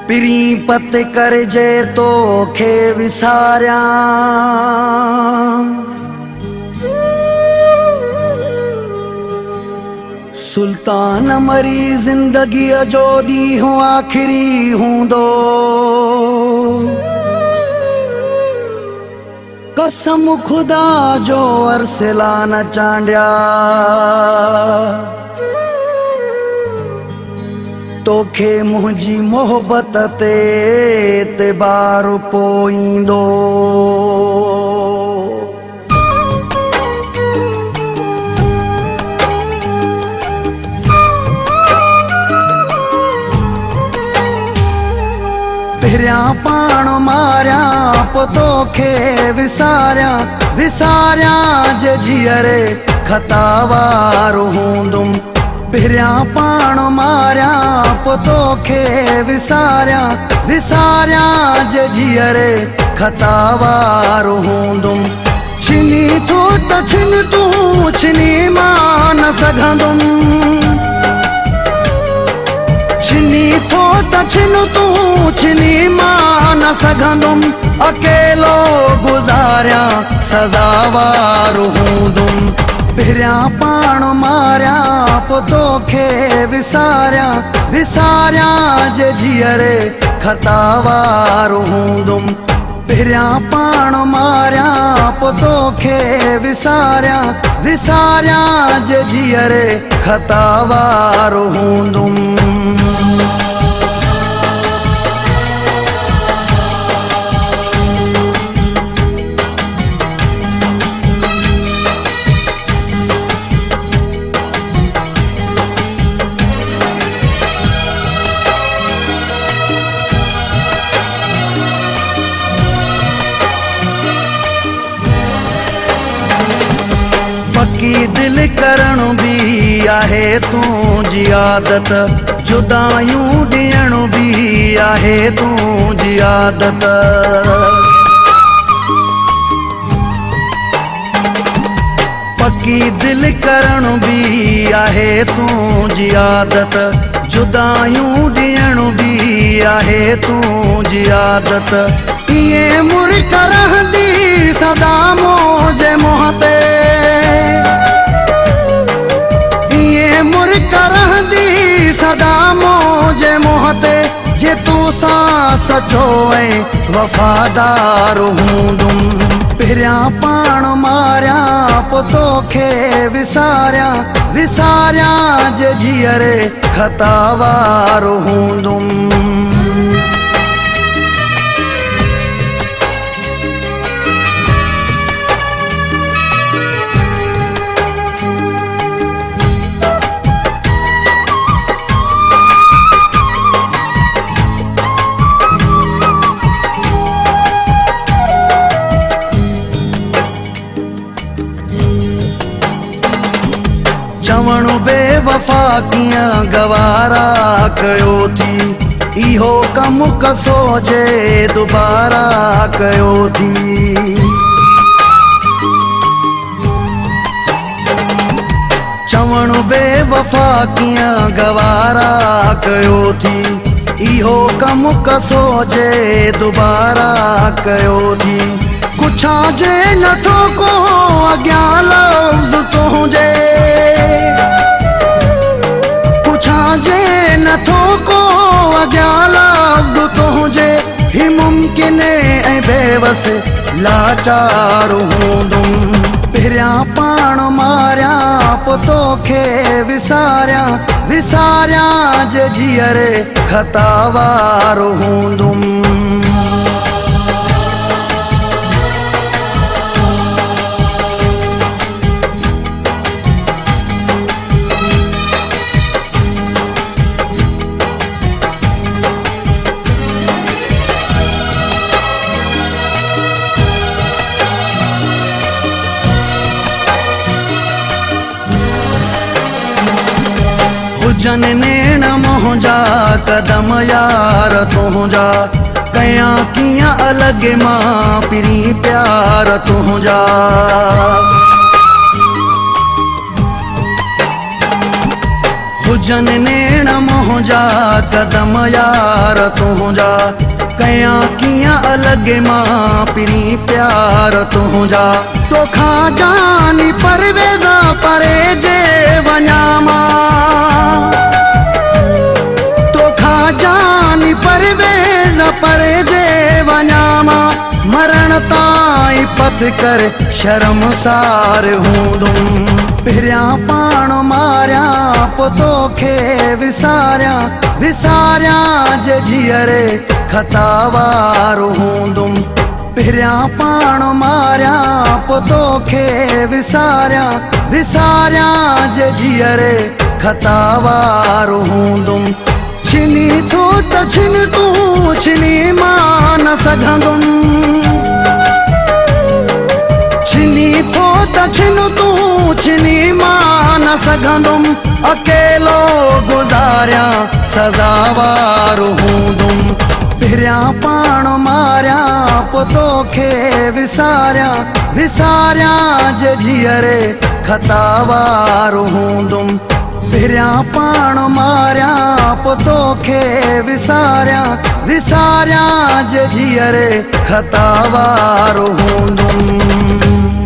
पिरी पत कर जे तो खे विसारिया सुल्तान मरी जिंदगी जो ॾींहुं आखिरी हूंदो कसम खुदा जो अरसला न चांडिया तोखे मुंहिंजी मोहबत ते बार पोईंदो पिरिया पाण मारिया पो तोखे विसारिया विसारिया जे जीअरे खतावार हूंदुमि पिरिया पाण मारिया पो तोखे विसारिया विसारिया जे जीअरे खतावार हूंदुमि छिनी थो त छिन तूं छिनी मां न सघंदुमि छिनी थो त छिन तूं छिनी मां न सघंदुमि अकेलो गुज़ारिया सज़ावार हूंदुमि पिरिया पाण मारिया पो तोखे विसारिया विसारिया जे जीअरे खतावार हूंदुमि पिरिया पाण मारिया पो तोखे विसारिया विसारिया जे जीअरे खतावार हूंदुमि पक्की दिल करण भी आहे तुंहिंजी आदत जुदायूं ॾियण भी आहे तुंहिंजी आदत पक्की दिल करण भी आहे तुंहिंजी आदत जुदायूं ॾियण भी आहे तुंहिंजी आदत इएं मुर्ख रहंदी सदा मुंहिंजे मुंहं ते मुर्ख रहंदी सदा मुंहिंजे मुंहं ते जे तूं सां सचो ऐं वफ़ादार हूंदुमि पिरिया पाण मारिया पो तोखे विसारिया विसारिया जे जीअरे खतावार हूंदुमि चवण बेवफा कीअं गवारा कयो थी इहो कम कसो जे दुबारा कयो थी चवण बेवफा कीअं गवारा कयो थी इहो कम कसो जे दुबारा कयो थी कुछा जे नथो को अॻियां लफ़्ज़ तुंहिंजे जे नथो को अॻियां लफ़्ज़ तुंहिंजे ही मुमकिन ऐं बेवस लाचार हूंदुमि पिरिया पाण मारिया पो तोखे विसारिया विसारिया जे जीअरे खतावार हूंदुमि हुजन नेण मुंहिंजा कदम यार तुंहिंजा कयां कीअं अलॻि मां पिरी प्यार तुंहिंजा हुजन नेण मुंहिंजा कदम यार तुंहिंजा कयां कीअं अलॻि मां पिरी प्यार तुंहिंजा तोखां जानी परवेज़ा परे जे वञा मां तोखां जानी परवेज़ा परे जे वञा मां मरण ताईं पत कर शर्मसार हूंदुमि पहिरियां पाण मारियां पोइ तोखे विसारियां विसारियां जे जीअरे खतावार हूंदुमि पहिरियां पाण मारियां पोइ तोखे विसारियां विसारियां जे जीअरे खतावार हूंदुमि छिनी थो त छिन तूं छिनी मां न सघंदुमि छिनी थो त छिन तूं छिनी मां न सघंदुमि अकेलो गुज़ारियां सज़ावार हूंदुमि पहिरियां पाण मारियां पोइ तोखे विसारियां विसारियां जे जीअरे खतावार हूंदुमि पहिरियां पाण मारियां पोइ तोखे विसारियां विसारियां जे जीअरे खतावार हूंदुमि।